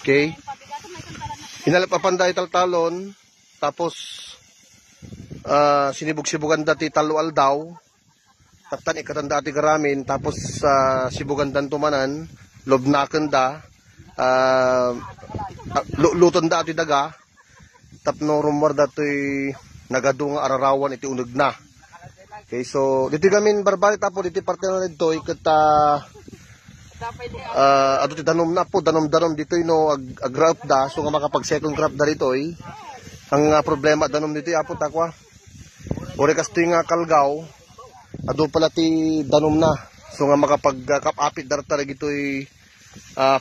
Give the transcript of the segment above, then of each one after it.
Okay. Inalapapan dahil taltalon. Tapos, sinibug-sibugan dati talual daw. Taptan ikatan dati karamin. Tapos, sibugan dan tumanan. Lobnakan da. Luton dati daga. Tapno rumor dato'y nagadunga ararawan iti uneg na. Okay, so dito kami barbari tapo dito parte na dito ikata ato ti danom na po danom dito no ag-crop da so nga makapag second crop da dito ang problema danom dito apo takwa ore kasto nga kalgaw ado pala ti danom na so nga makapag kapapit da ta dito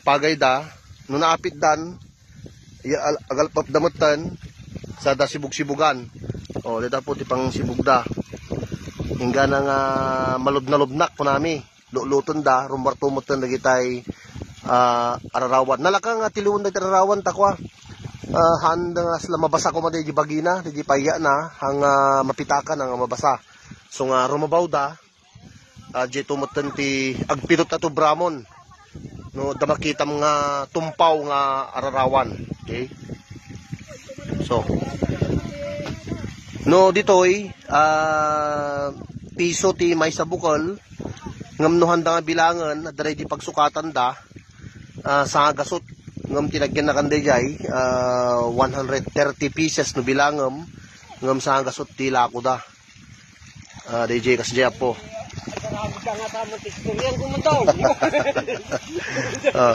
pagay da no naapit dan agalpap damutan sa da sibug-sibugan o dito po ti pang sibugda hingga na nga malub-nalubnak po nami luton da rumbar tumutan lagi tay ararawan nalaka nga tiluon da ararawan takwa handa nga sila mabasa ko madi bagina di paya na hang mapitakan nga mabasa so nga rumabaw da di tumutan ti agpidot ato bramon no da makitam nga tumpaw nga ararawan. Okay, so no ditoy piso ti may sabukol ngamnuhan da nga bilangan adray di pagsukatan da sa gasot ngam tinagyan na kanday jay 130 pieces no bilangam ngam sa gasot ti lako da DJ kasjay po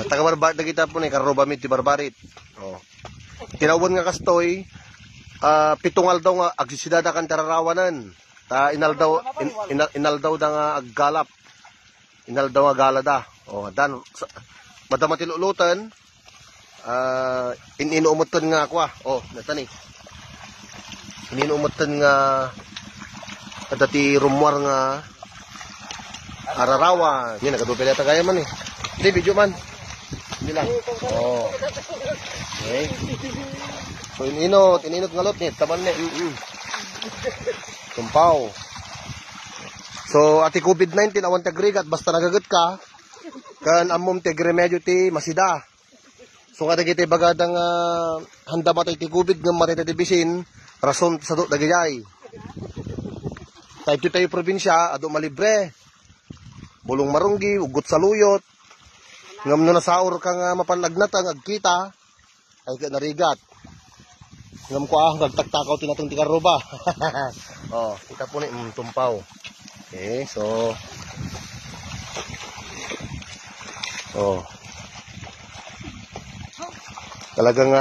taga barbarit na kita po ni karobamit ti barbarit tinawan nga kastoy pitungal daw nga agsisidada kan tararawanan ta inal daw da nga aggalap inal daw nga galada dan madama ti lulutan ininuumutan nga akwa natani ininuumutan nga dati rumwar nga ararawan yan nagadupi na tagaya man hindi video man hindi lang okay. So ininot ngalot ni taban ni tumpaw. So ati COVID-19 awan tagrigat basta nagagat ka kan amom tigremedyo ti masida. So kada kiti bagadang handa matay ti COVID ngam matay ti bisin rason sa do dagayay. Tayo tayo probinsya ado malibre. Bulong marunggi ugot sa luyot. Ngam no nasaur ka nga mapanagnatang agkita ay ka narigat. Ngam ko nagtaktakaw tinatong ti karoba. Kita po ni tumpaw. Okay, so talagang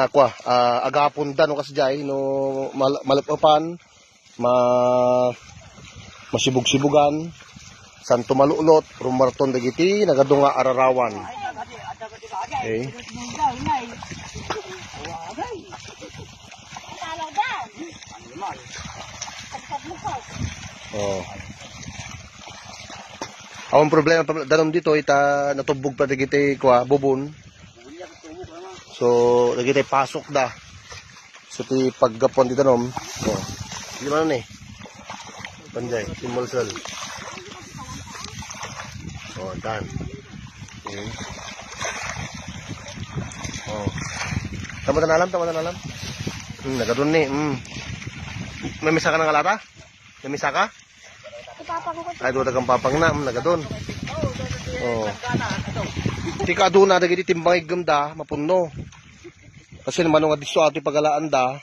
agapon da no kasjay no malapapan masibug-sibugan santo malulot rumarton dagiti nagadunga ararawan. Okay. Ang problema danom dito ita natubog pa dagiti bubon. So dagiti pasok da. So ti paggapon dito nom. Di man ni. Panjay, timulsel. Dan. Okay. Tama na alam. Nagadun ni. May misa ka ng alata? May misa ka? Ay, doon kang papang na. Nagadun. Di ka doon na, dagiti timbang igamda, mapuno. Kasi naman nga diso ato pagalaan da,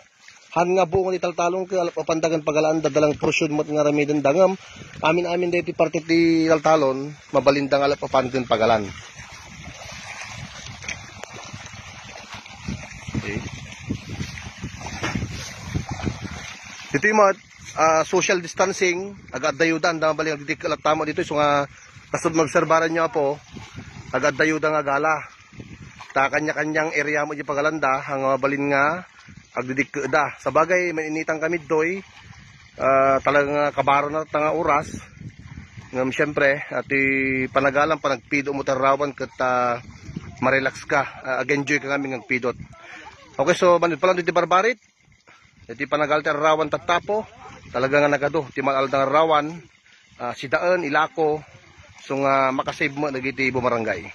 han nga buong ni taltalong ka, papandagan pagalaan da, dalang prosyon mo nga ramidan dangam, amin dati parte ti taltalon, mabalindang alap papandagan pagalan. Okay. Dito yung mga social distancing, agad dayudan, dang baling agdidik tama dito, so nga, kasod magserbaran nyo po, agad dayudan nga gala. Ta kanya-kanyang area mo di pagalanda, hang mabalin nga, agdidik da. Sa bagay, mainitang kami doy, talagang kabaro na nga oras, ngam syempre, at panagalang, panagpido mo tarawan, kat marelax ka, ag-enjoy ka kami ng pidot. Okay, so, manit pa lang dito barbarit, iti panagal tarawan tatapo, talaga nga nagado ti malaldang rawan sidaan ilako so nga makasave mo nagiti bumarangay.